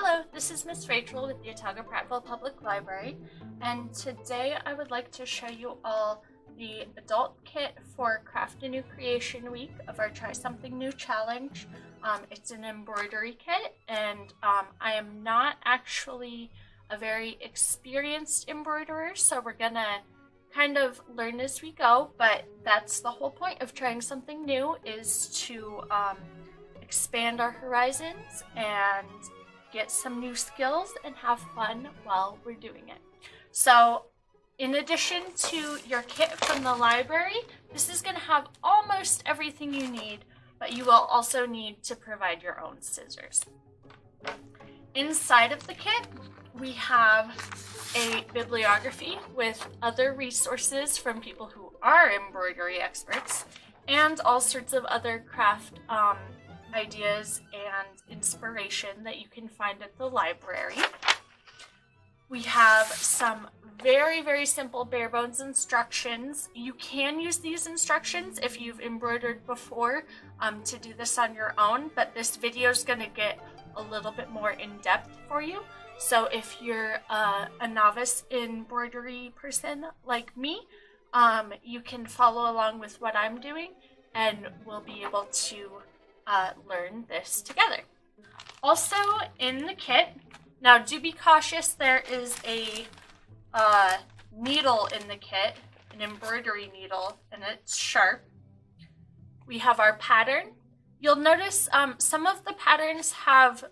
Hello, this is Miss Rachel with the Otago Prattville Public Library, and today I would like to show you all the adult kit for Craft a New Creation Week of our Try Something New challenge. It's an embroidery kit, and I am not actually a very experienced embroiderer, so we're gonna kind of learn as we go, but that's the whole point of trying something new, is to expand our horizons and get some new skills and have fun while we're doing it. So in addition to your kit from the library, this is going to have almost everything you need, but you will also need to provide your own scissors. Inside of the kit, we have a bibliography with other resources from people who are embroidery experts and all sorts of other craft ideas and inspiration that you can find at the library. We have some very, very simple bare bones instructions. You can use these instructions if you've embroidered before to do this on your own, but this video is going to get a little bit more in depth for you. So if you're a novice embroidery person like me, you can follow along with what I'm doing and we'll be able to learn this together. Also in the kit, now do be cautious, there is a needle in the kit, an embroidery needle, and it's sharp. We have our pattern. You'll notice some of the patterns have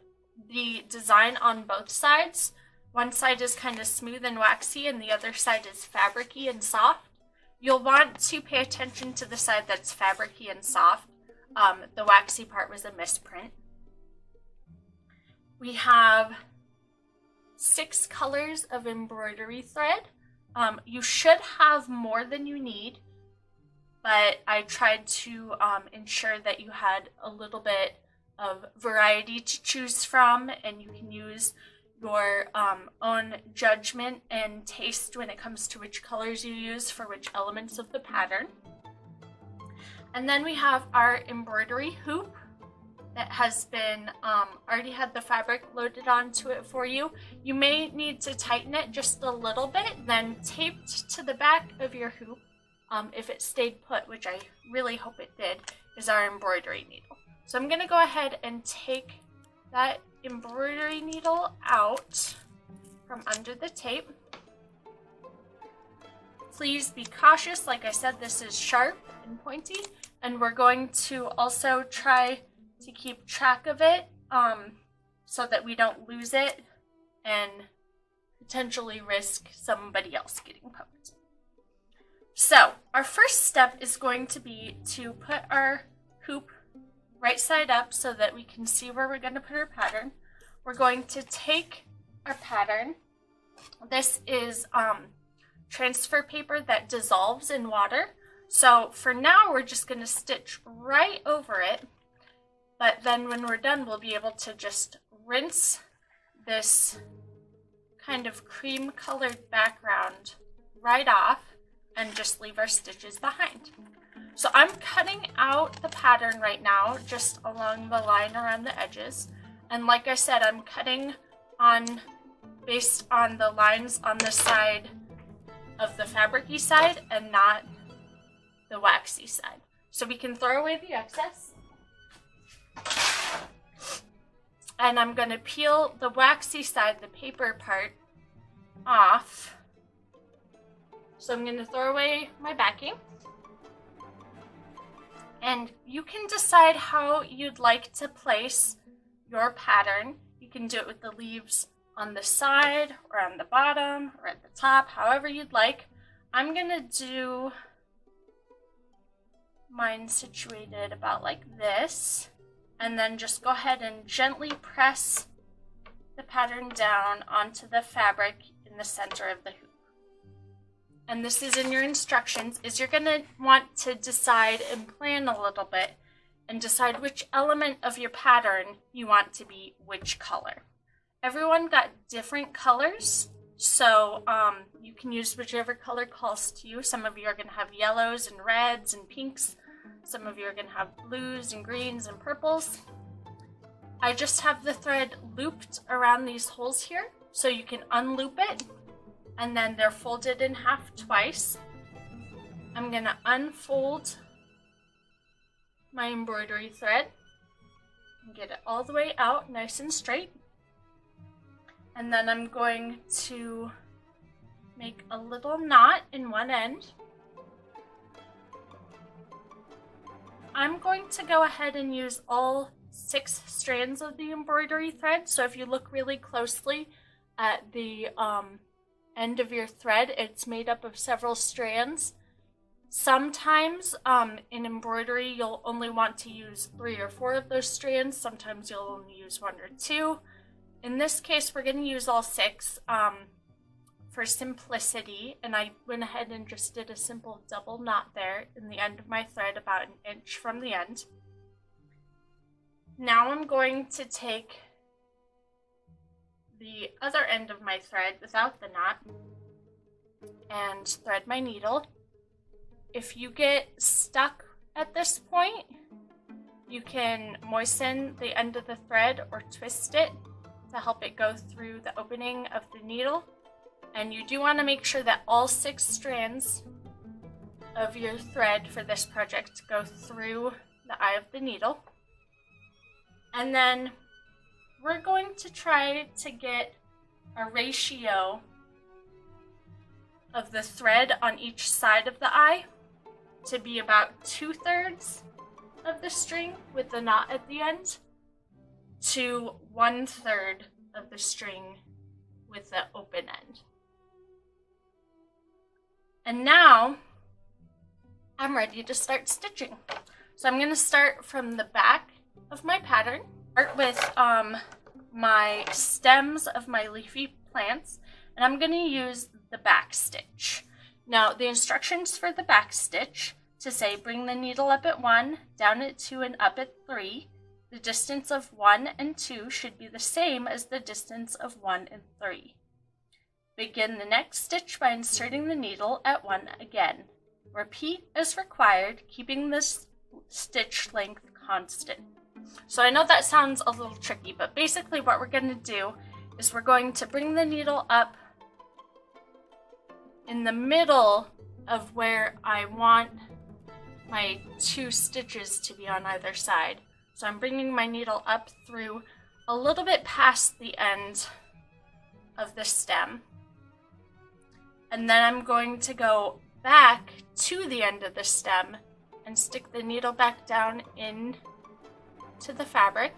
the design on both sides. One side is kind of smooth and waxy and the other side is fabricy and soft. You'll want to pay attention to the side that's fabricy and soft. The waxy part was a misprint. We have 6 colors of embroidery thread. You should have more than you need, but I tried to ensure that you had a little bit of variety to choose from, and you can use your own judgment and taste when it comes to which colors you use for which elements of the pattern. And then we have our embroidery hoop that has been already had the fabric loaded onto it for you. You may need to tighten it just a little bit, then taped to the back of your hoop, if it stayed put, which I really hope it did, is our embroidery needle. So I'm gonna go ahead and take that embroidery needle out from under the tape. Please be cautious. Like I said, this is sharp and pointy, and we're going to also try to keep track of it so that we don't lose it and potentially risk somebody else getting poked. So our first step is going to be to put our hoop right side up so that we can see where we're going to put our pattern. We're going to take our pattern. This is transfer paper that dissolves in water. So for now, we're just going to stitch right over it. But then when we're done, we'll be able to just rinse this kind of cream colored background right off and just leave our stitches behind. So I'm cutting out the pattern right now, just along the line around the edges. And like I said, I'm cutting based on the lines on the side of the fabricy side and not the waxy side. So we can throw away the excess. And I'm going to peel the waxy side, the paper part, off. So I'm going to throw away my backing. And you can decide how you'd like to place your pattern. You can do it with the leaves on the side or on the bottom or at the top, however you'd like. I'm going to do mine situated about like this, and then just go ahead and gently press the pattern down onto the fabric in the center of the hoop. And this is in your instructions, is you're going to want to decide and plan a little bit and decide which element of your pattern you want to be which color. Everyone got different colors, so you can use whichever color calls to you. Some of you are going to have yellows and reds and pinks. Some of you are going to have blues and greens and purples. I just have the thread looped around these holes here, so you can unloop it, and then they're folded in half twice. I'm gonna unfold my embroidery thread and get it all the way out nice and straight. And then I'm going to make a little knot in one end. I'm going to go ahead and use all 6 strands of the embroidery thread. So if you look really closely at the end of your thread, it's made up of several strands. Sometimes in embroidery, you'll only want to use 3 or 4 of those strands. Sometimes you'll only use 1 or 2. In this case, we're going to use all 6 for simplicity, and I went ahead and just did a simple double knot there in the end of my thread, about 1 inch from the end. Now I'm going to take the other end of my thread without the knot and thread my needle. If you get stuck at this point, you can moisten the end of the thread or twist it to help it go through the opening of the needle. And you do want to make sure that all 6 strands of your thread for this project go through the eye of the needle. And then we're going to try to get a ratio of the thread on each side of the eye to be about 2/3 of the string with the knot at the end to 1/3 of the string with the open end. And now I'm ready to start stitching. So I'm going to start from the back of my pattern. Start with my stems of my leafy plants, and I'm going to use the back stitch. Now the instructions for the back stitch to say bring the needle up at 1, down at 2, and up at 3. The distance of 1 and 2 should be the same as the distance of 1 and 3. Begin the next stitch by inserting the needle at 1 again. Repeat as required, keeping this stitch length constant. So I know that sounds a little tricky, but basically what we're going to do is we're going to bring the needle up in the middle of where I want my 2 stitches to be on either side. So I'm bringing my needle up through a little bit past the end of the stem. And then I'm going to go back to the end of the stem and stick the needle back down in to the fabric.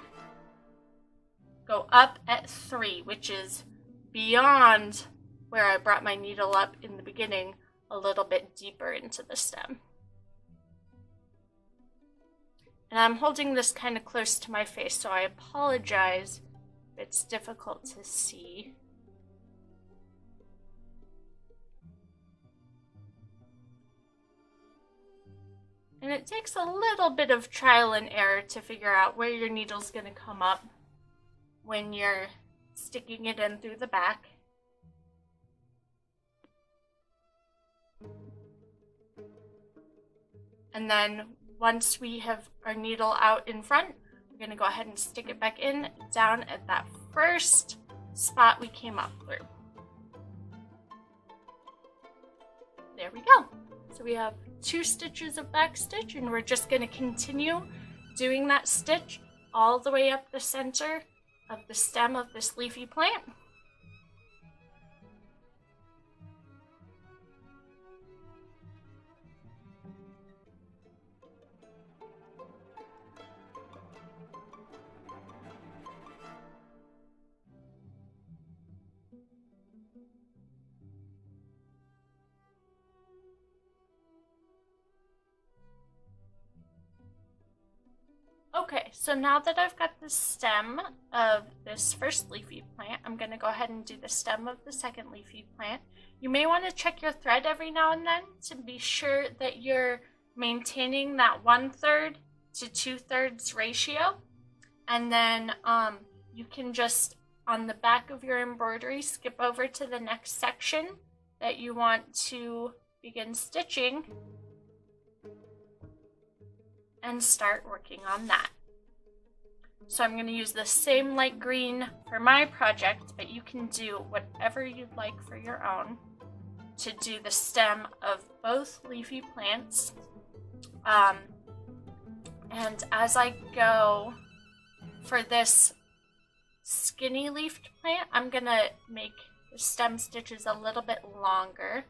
Go up at 3, which is beyond where I brought my needle up in the beginning, a little bit deeper into the stem. And I'm holding this kind of close to my face, so I apologize if it's difficult to see. And it takes a little bit of trial and error to figure out where your needle's going to come up when you're sticking it in through the back. And then once we have our needle out in front, we're going to go ahead and stick it back in down at that first spot we came up through. There we go. So we have 2 stitches of back stitch, and we're just going to continue doing that stitch all the way up the center of the stem of this leafy plant. Okay, so now that I've got the stem of this first leafy plant, I'm going to go ahead and do the stem of the second leafy plant. You may want to check your thread every now and then to be sure that you're maintaining that 1/3 to 2/3 ratio. And then you can just, on the back of your embroidery, skip over to the next section that you want to begin stitching and start working on that. So I'm going to use the same light green for my project, but you can do whatever you'd like for your own to do the stem of both leafy plants. And as I go for this skinny leafed plant, I'm going to make the stem stitches a little bit longer.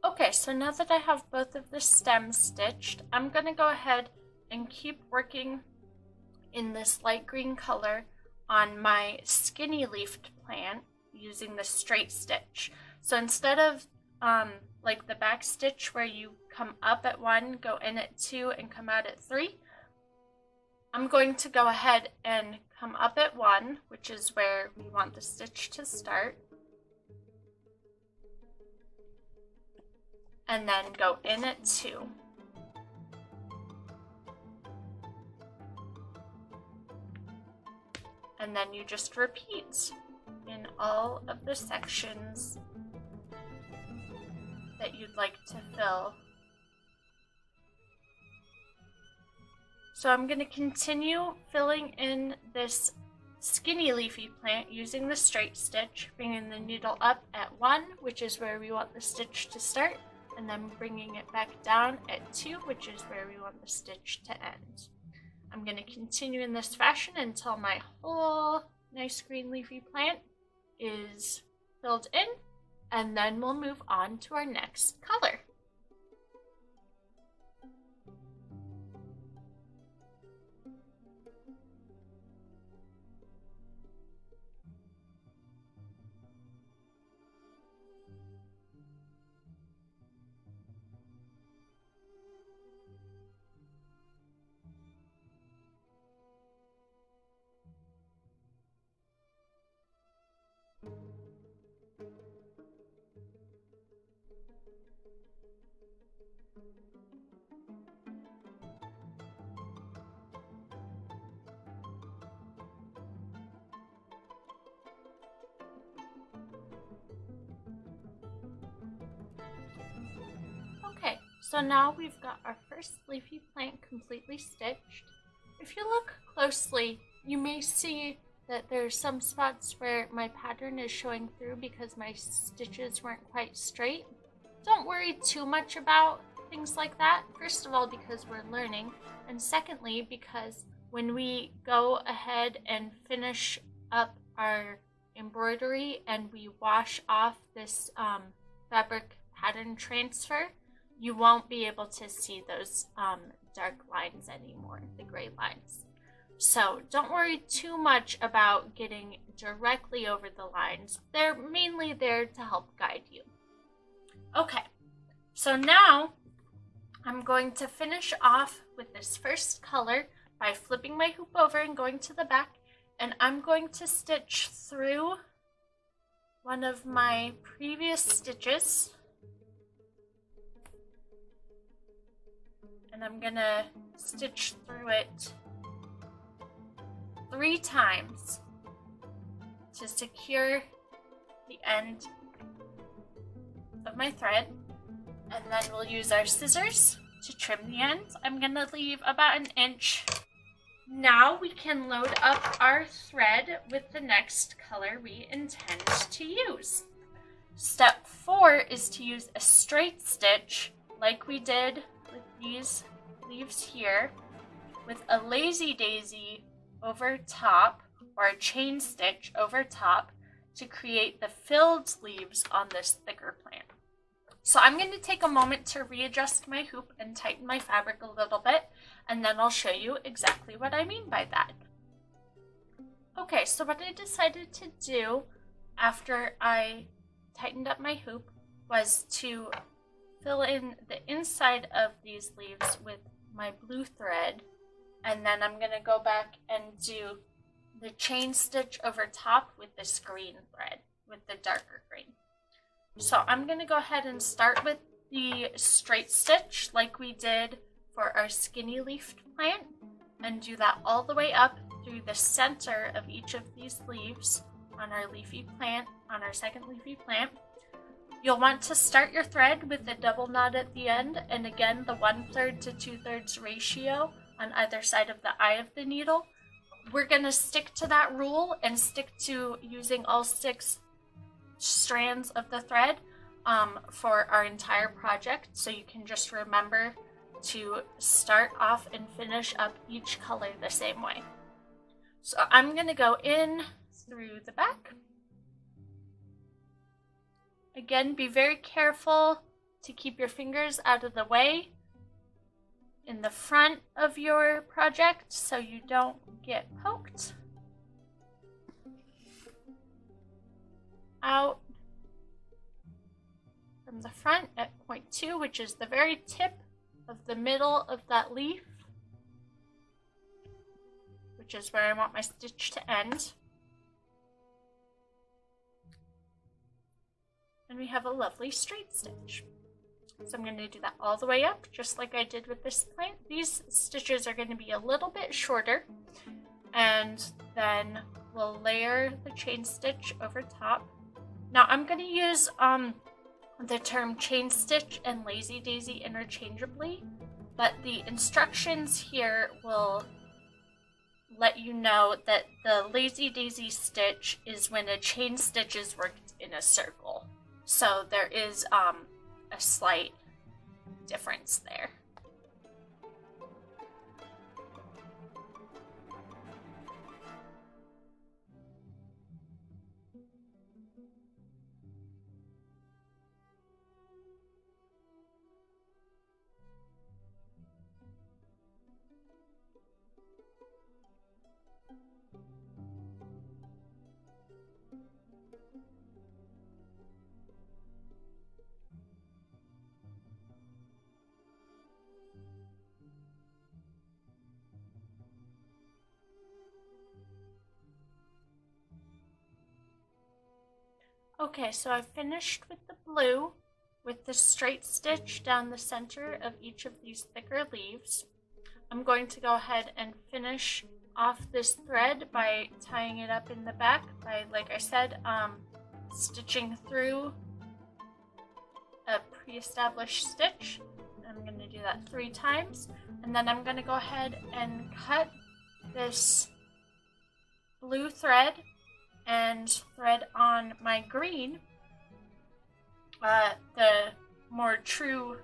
Okay, so now that I have both of the stems stitched, I'm going to go ahead and keep working in this light green color on my skinny leafed plant using the straight stitch. So instead of like the back stitch where you come up at 1, go in at 2, and come out at 3, I'm going to go ahead and come up at 1, which is where we want the stitch to start, and then go in at 2. And then you just repeat in all of the sections that you'd like to fill. So I'm going to continue filling in this skinny leafy plant using the straight stitch, bringing the needle up at 1, which is where we want the stitch to start, and then bringing it back down at 2, which is where we want the stitch to end. I'm going to continue in this fashion until my whole nice green leafy plant is filled in, and then we'll move on to our next color. Okay, so now we've got our first leafy plant completely stitched. If you look closely, you may see that there's some spots where my pattern is showing through because my stitches weren't quite straight. Don't worry too much about things like that. First of all, because we're learning, and secondly, because when we go ahead and finish up our embroidery and we wash off this fabric pattern transfer, you won't be able to see those dark lines anymore, the gray lines. So don't worry too much about getting directly over the lines. They're mainly there to help guide you. Okay, so now I'm going to finish off with this first color by flipping my hoop over and going to the back, and I'm going to stitch through one of my previous stitches, and I'm gonna stitch through it 3 times to secure the end of my thread, and then we'll use our scissors to trim the ends. I'm gonna leave about 1 inch. Now we can load up our thread with the next color we intend to use. Step 4 is to use a straight stitch like we did with these leaves here, with a lazy daisy over top, or a chain stitch over top, to create the filled leaves on this thicker plant. So I'm going to take a moment to readjust my hoop and tighten my fabric a little bit, and then I'll show you exactly what I mean by that. Okay, so what I decided to do after I tightened up my hoop was to fill in the inside of these leaves with my blue thread, and then I'm going to go back and do the chain stitch over top with this green thread, with the darker green. So I'm going to go ahead and start with the straight stitch like we did for our skinny leafed plant, and do that all the way up through the center of each of these leaves on our leafy plant, on our second leafy plant. You'll want to start your thread with a double knot at the end, and again the 1/3 to 2/3 ratio on either side of the eye of the needle. We're going to stick to that rule and stick to using all 6 strands of the thread for our entire project, so you can just remember to start off and finish up each color the same way. So I'm going to go in through the back. Again, be very careful to keep your fingers out of the way in the front of your project so you don't get poked. Out from the front at point 2, which is the very tip of the middle of that leaf, which is where I want my stitch to end. And we have a lovely straight stitch. So I'm going to do that all the way up, just like I did with this plant. These stitches are going to be a little bit shorter, and then we'll layer the chain stitch over top. Now I'm going to use the term chain stitch and lazy daisy interchangeably, but the instructions here will let you know that the lazy daisy stitch is when a chain stitch is worked in a circle. So there is a slight difference there. Okay, so I've finished with the blue, with the straight stitch down the center of each of these thicker leaves. I'm going to go ahead and finish off this thread by tying it up in the back by, like I said, stitching through a pre-established stitch. I'm going to do that 3 times, and then I'm going to go ahead and cut this blue thread and thread on my green, the more true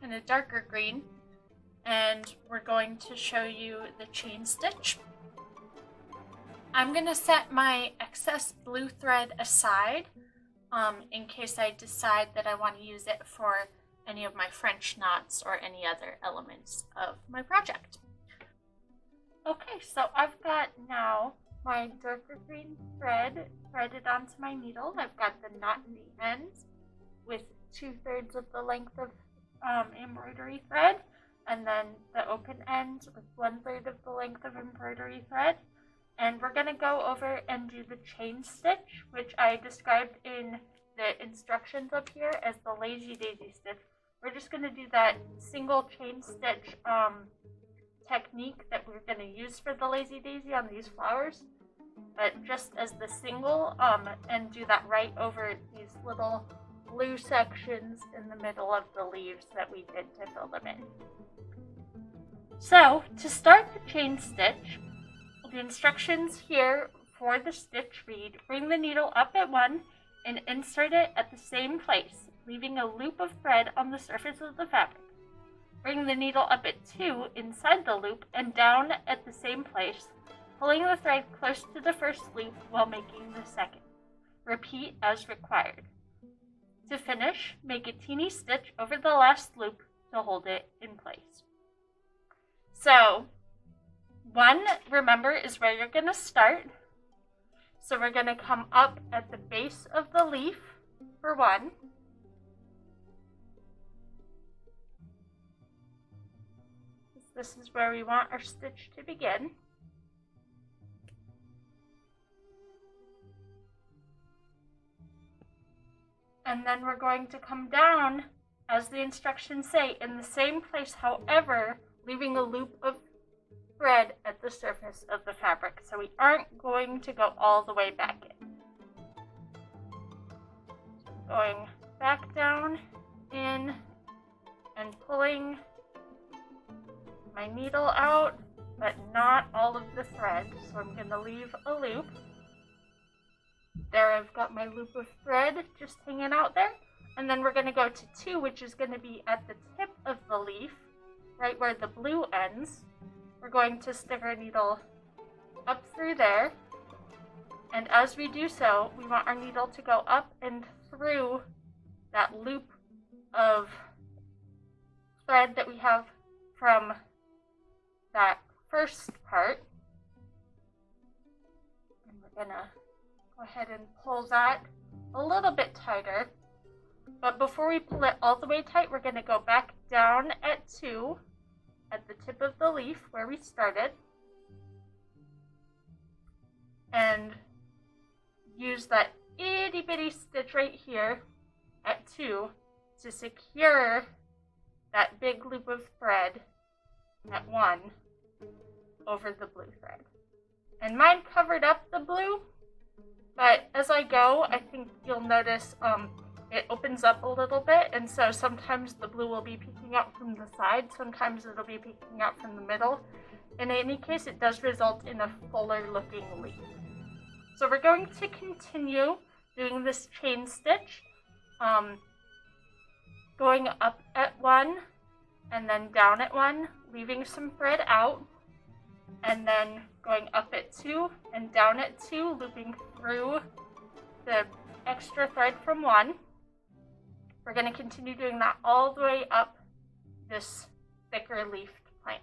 kind of darker green, and we're going to show you the chain stitch. I'm going to set my excess blue thread aside in case I decide that I want to use it for any of my French knots or any other elements of my project. Okay, so I've got now my darker green thread threaded onto my needle. I've got the knot in the end with 2/3 of the length of embroidery thread, and then the open end with 1/3 of the length of embroidery thread. And we're going to go over and do the chain stitch, which I described in the instructions up here as the lazy daisy stitch. We're just going to do that single chain stitch technique that we're going to use for the lazy daisy on these flowers, but just as the single, and do that right over these little blue sections in the middle of the leaves that we did to fill them in. So to start the chain stitch, the instructions here for the stitch read: bring the needle up at 1 and insert it at the same place, leaving a loop of thread on the surface of the fabric. Bring the needle up at 2 inside the loop and down at the same place, pulling the thread close to the first loop while making the second. Repeat as required. To finish, make a teeny stitch over the last loop to hold it in place. So, 1, remember, is where you're going to start. So we're going to come up at the base of the leaf for 1. This is where we want our stitch to begin. and then we're going to come down, as the instructions say, in the same place, however, leaving a loop of thread at the surface of the fabric. So we aren't going to go all the way back in. Going back down, in, and pulling my needle out, but not all of the thread. So I'm going to leave a loop. There, I've got my loop of thread just hanging out there. And then we're going to go to 2, which is going to be at the tip of the leaf, right where the blue ends. We're going to stick our needle up through there. And as we do so, we want our needle to go up and through that loop of thread that we have from that first part. And we're going to go ahead and pull that a little bit tighter. But before we pull it all the way tight, we're going to go back down at 2 at the tip of the leaf where we started. And use that itty bitty stitch right here at 2 to secure that big loop of thread at 1 over the blue thread. And mine covered up the blue, but as I go, I think you'll notice it opens up a little bit, and so sometimes the blue will be peeking out from the side, sometimes it'll be peeking out from the middle. In any case, it does result in a fuller looking leaf. So we're going to continue doing this chain stitch, going up at 1 and then down at 1, leaving some thread out, and then going up at 2 and down at 2, looping through the extra thread from 1. We're going to continue doing that all the way up this thicker leafed plant.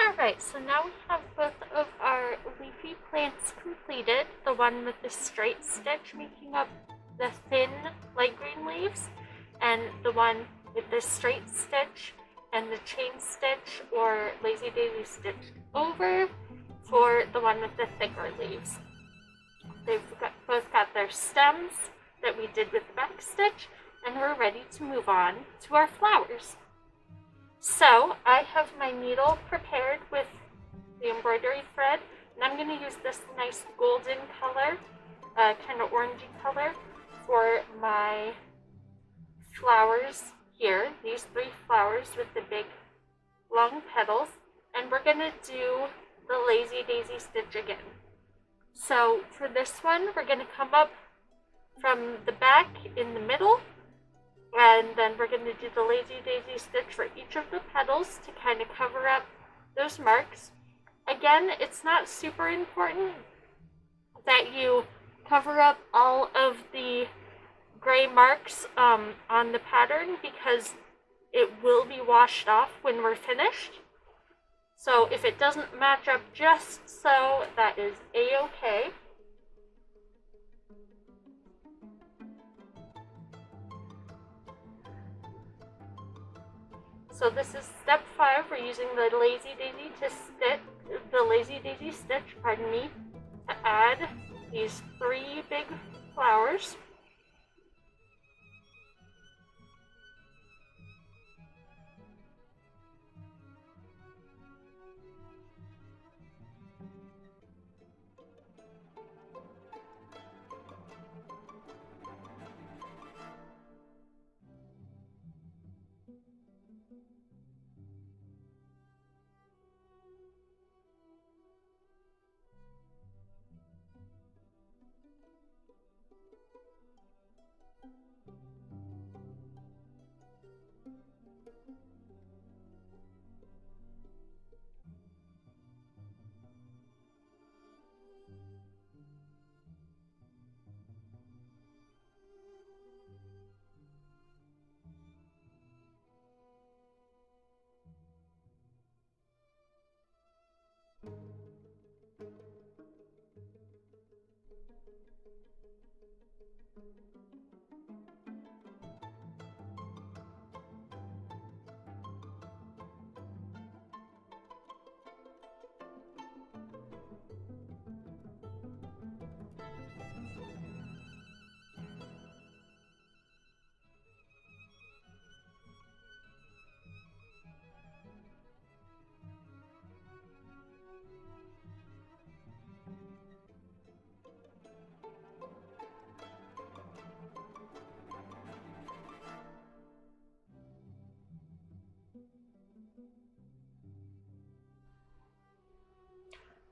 Alright, so now we have both of our leafy plants completed, the one with the straight stitch making up the thin light green leaves, and the one with the straight stitch and the chain stitch or lazy daisy stitched over for the one with the thicker leaves. They've both got their stems that we did with the back stitch, and we're ready to move on to our flowers. So I have my needle prepared with the embroidery thread, and I'm going to use this nice golden color, kind of orangey color, for my flowers here, these 3 flowers with the big long petals, and we're going to do the lazy daisy stitch again. So for this one, we're going to come up from the back in the middle, and then we're going to do the lazy daisy stitch for each of the petals to kind of cover up those marks. Again, it's not super important that you cover up all of the gray marks on the pattern because it will be washed off when we're finished. So if it doesn't match up just so, that is a-okay. So this is step 5. We're using the lazy daisy stitch, pardon me, to add these 3 big flowers.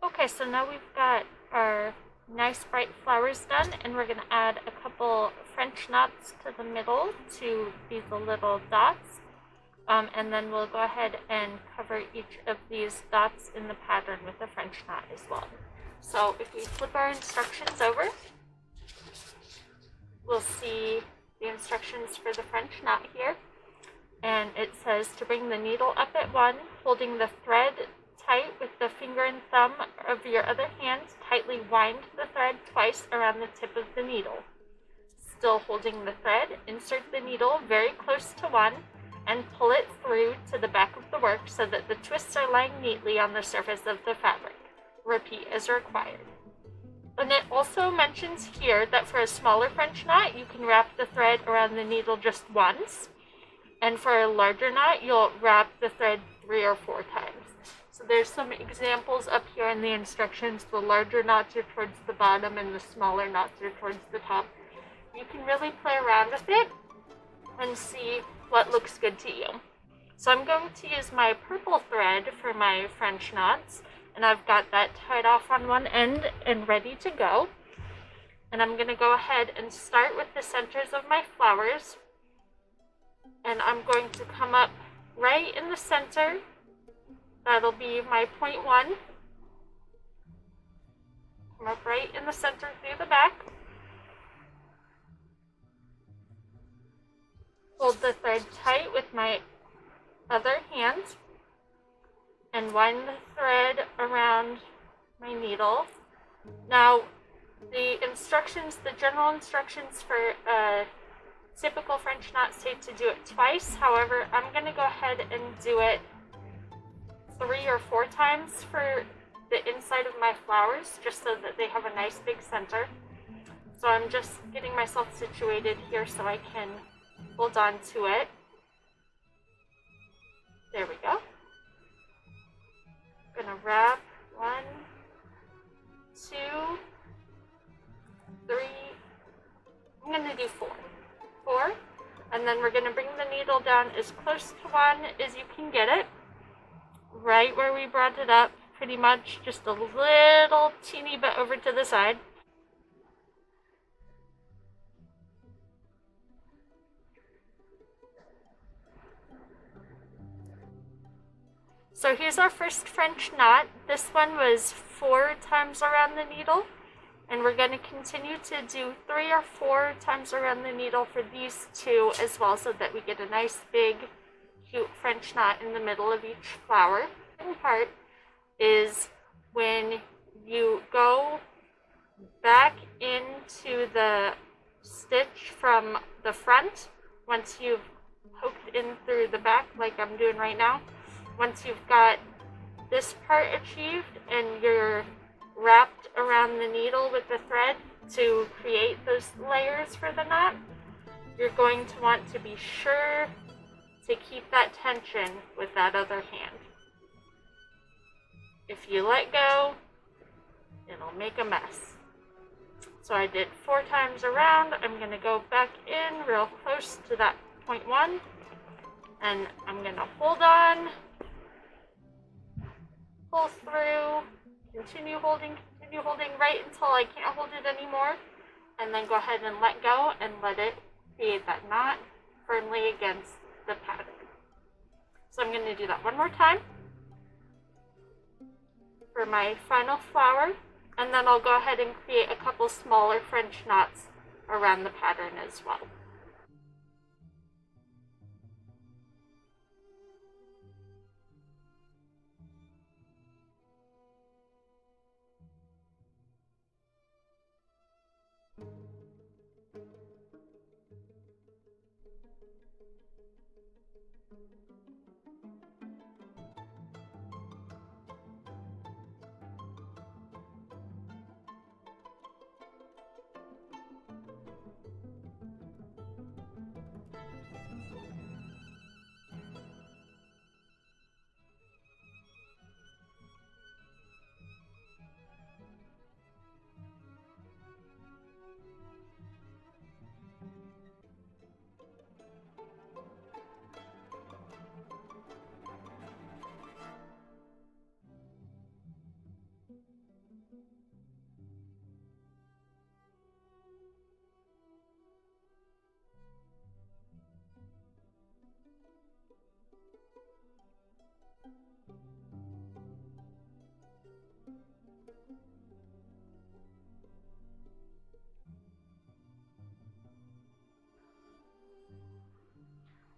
Okay, so now we've got our nice bright flowers done, and we're going to add a couple French knots to the middle to be the little dots. And then we'll go ahead and cover each of these dots in the pattern with a French knot as well. So if we flip our instructions over, we'll see the instructions for the French knot here. And it says to bring the needle up at 1, holding the thread tight with the finger and thumb of your other hand, tightly wind the thread twice around the tip of the needle. Still holding the thread, insert the needle very close to 1 and pull it through to the back of the work so that the twists are lying neatly on the surface of the fabric. Repeat as required. And it also mentions here that for a smaller French knot, you can wrap the thread around the needle just once. And for a larger knot, you'll wrap the thread 3 or 4 times. So there's some examples up here in the instructions. The larger knots are towards the bottom and the smaller knots are towards the top. You can really play around with it and see what looks good to you. So I'm going to use my purple thread for my French knots, and I've got that tied off on one end and ready to go. And I'm going to go ahead and start with the centers of my flowers, and I'm going to come up right in the center. That'll be my point 1. Come up right in the center through the back. Hold the thread tight with my other hand and wind the thread around my needle. Now, the general instructions for a typical French knot say to do it twice. However, I'm going to go ahead and do it 3 or 4 times for the inside of my flowers, just so that they have a nice big center. So I'm just getting myself situated here so I can hold on to it. There we go. I'm gonna wrap 1, 2, 3. I'm gonna do 4, and then we're gonna bring the needle down as close to 1 as you can get it, right where we brought it up, pretty much just a little teeny bit over to the side. So here's our first French knot. This one was 4 times around the needle, And we're going to continue to do 3 or 4 times around the needle for these two as well, so that we get a nice big cute French knot in the middle of each flower. The second part is when you go back into the stitch from the front, once you've poked in through the back like I'm doing right now. Once you've got this part achieved and you're wrapped around the needle with the thread to create those layers for the knot, you're going to want to be sure to keep that tension with that other hand. If you let go, it'll make a mess. So I did 4 times around. I'm going to go back in real close to that point 1, and I'm going to hold on, pull through, continue holding right until I can't hold it anymore, and then go ahead and let go and let it create that knot firmly against the pattern. So I'm going to do that one more time for my final flower, and then I'll go ahead and create a couple smaller French knots around the pattern as well.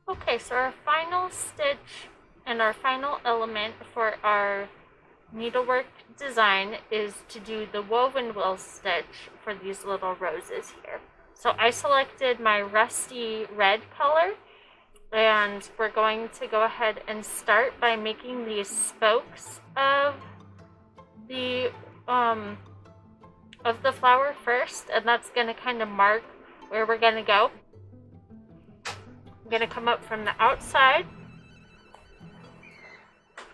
Okay, so our final stitch and our final element for our needlework design is to do the woven wheel stitch for these little roses here. So I selected my rusty red color, and we're going to go ahead and start by making these spokes of the flower first, and that's going to kind of mark where we're going to go. I'm going to come up from the outside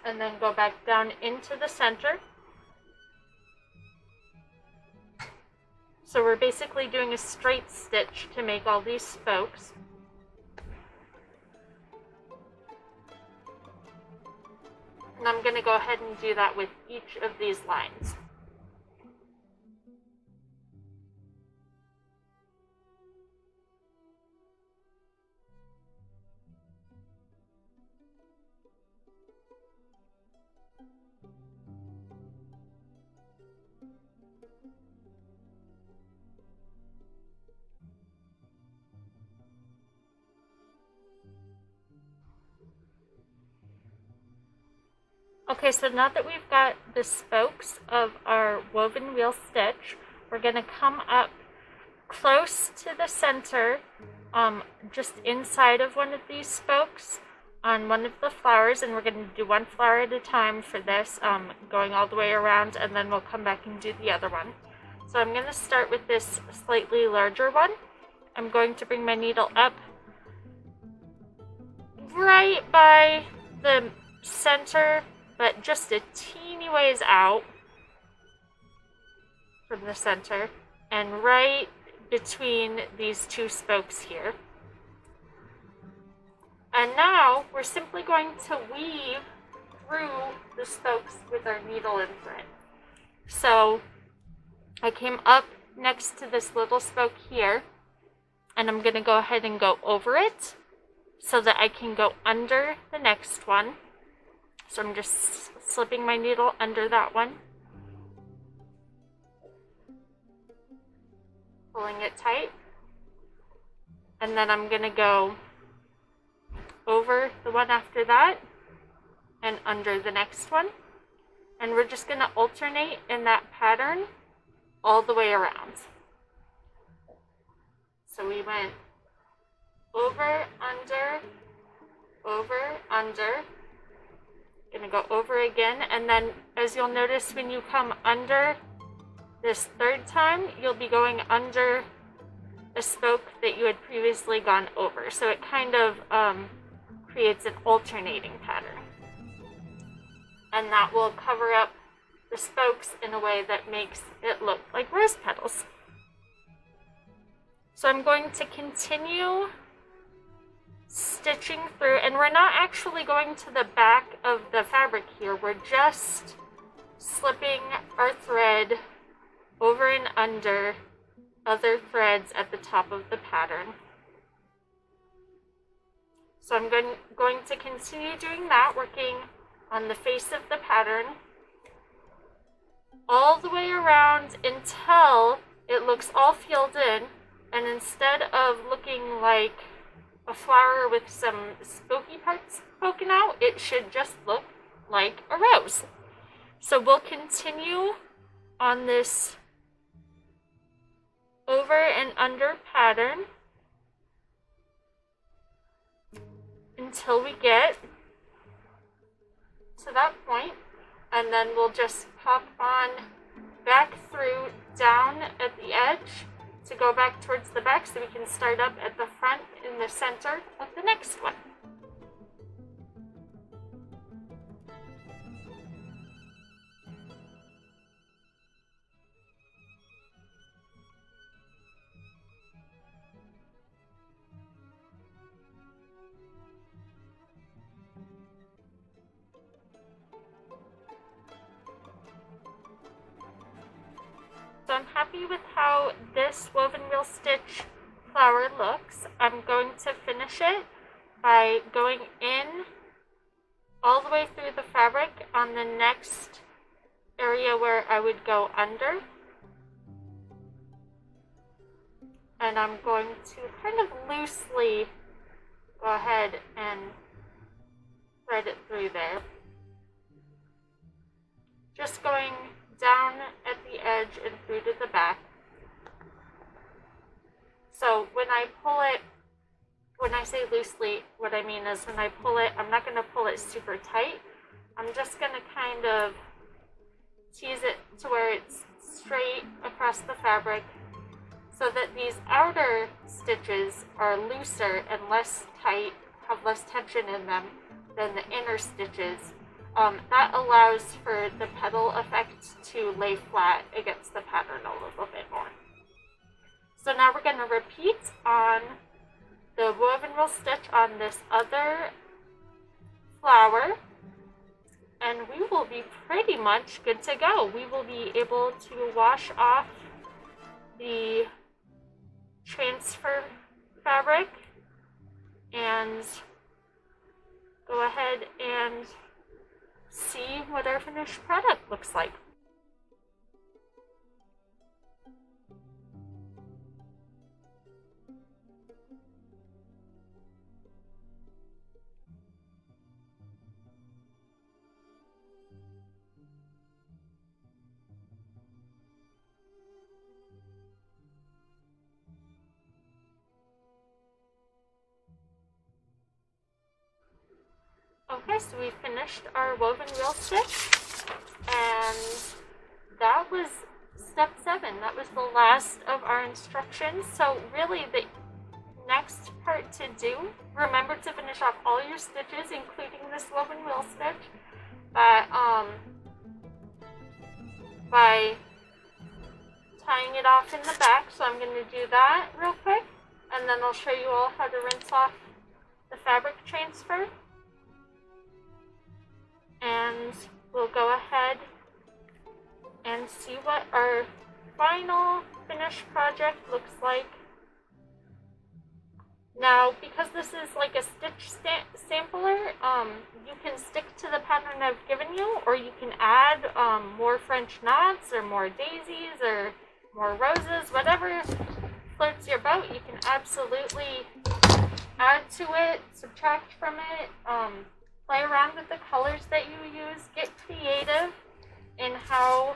and then go back down into the center. So we're basically doing a straight stitch to make all these spokes. And I'm going to go ahead and do that with each of these lines. Okay, so now that we've got the spokes of our woven wheel stitch, we're going to come up close to the center, just inside of one of these spokes on one of the flowers, and we're going to do one flower at a time for this, going all the way around, and then we'll come back and do the other one. So I'm going to start with this slightly larger one. I'm going to bring my needle up right by the center, but just a teeny ways out from the center, and right between these two spokes here. And now we're simply going to weave through the spokes with our needle and thread. So I came up next to this little spoke here, and I'm going to go ahead and go over it so that I can go under the next one. So I'm just slipping my needle under that one. pulling it tight. And then I'm going to go over the one after that and under the next one. And we're just going to alternate in that pattern all the way around. So we went over, under, gonna go over again, and then as you'll notice when you come under this third time, you'll be going under a spoke that you had previously gone over. So it kind of creates an alternating pattern. And that will cover up the spokes in a way that makes it look like rose petals. So I'm going to continue stitching through, and we're not actually going to the back of the fabric here. We're just slipping our thread over and under other threads at the top of the pattern. So I'm going to continue doing that, working on the face of the pattern all the way around until it looks all filled in, and instead of looking like a flower with some spooky parts poking out, it should just look like a rose. So we'll continue on this over and under pattern until we get to that point, and then we'll just pop on back through down at the edge to go back towards the back, so we can start up at the front in the center of the next one. So I'm happy with how this woven wheel stitch flower looks. I'm going to finish it by going in all the way through the fabric on the next area where I would go under. And I'm going to kind of loosely go ahead and thread it through there. Just going down at the edge and through to the back. So when I pull it, when I say loosely, what I mean is when I pull it, I'm not going to pull it super tight. I'm just going to kind of tease it to where it's straight across the fabric so that these outer stitches are looser and less tight, have less tension in them than the inner stitches. That allows for the petal effect to lay flat against the pattern a little bit more. So now we're going to repeat on the woven wheel stitch on this other flower, and we will be pretty much good to go. We will be able to wash off the transfer fabric and go ahead and see what our finished product looks like. Okay, so we finished our woven wheel stitch, and that was step 7. That was the last of our instructions. So really the next part to do, remember to finish off all your stitches, including this woven wheel stitch, by tying it off in the back. So I'm going to do that real quick, and then I'll show you all how to rinse off the fabric transfer. And we'll go ahead and see what our final finished project looks like. Now, because this is like a stitch sampler, you can stick to the pattern I've given you, or you can add more French knots or more daisies or more roses, whatever floats your boat, you can absolutely add to it, subtract from it, play around with the colors that you use, get creative in how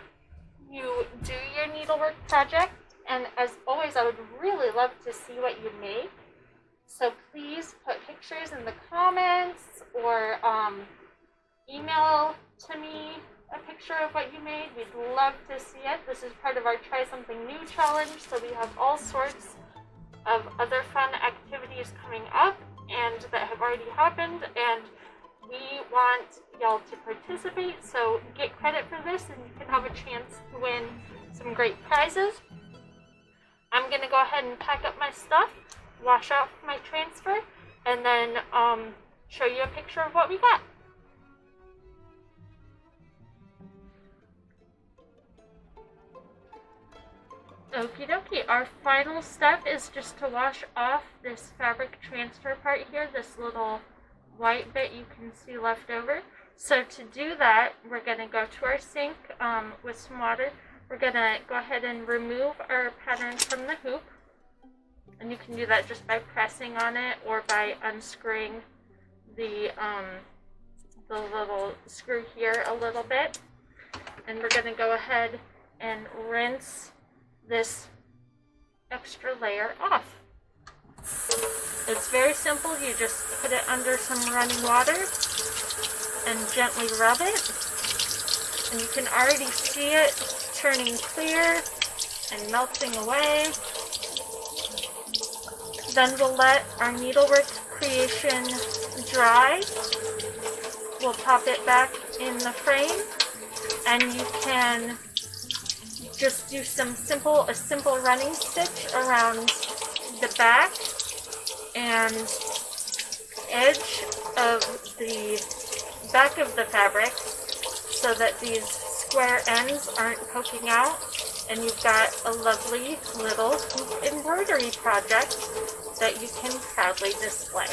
you do your needlework project. And as always, I would really love to see what you make. So please put pictures in the comments or email to me a picture of what you made. We'd love to see it. This is part of our Try Something New challenge, so we have all sorts of other fun activities coming up and that have already happened, and we want y'all to participate, so get credit for this and you can have a chance to win some great prizes. I'm gonna go ahead and pack up my stuff, wash out my transfer, and then show you a picture of what we got. Okie dokie, our final step is just to wash off this fabric transfer part here, this little white bit you can see left over. So to do that, we're going to go to our sink with some water. We're going to go ahead and remove our pattern from the hoop. And you can do that just by pressing on it or by unscrewing the little screw here a little bit. And we're going to go ahead and rinse this extra layer off. It's very simple. You just put it under some running water and gently rub it, and you can already see it turning clear and melting away. Then we'll let our needlework creation dry. We'll pop it back in the frame, and you can just do a simple running stitch around the back and edge of the back of the fabric so that these square ends aren't poking out, and you've got a lovely little hoop embroidery project that you can proudly display.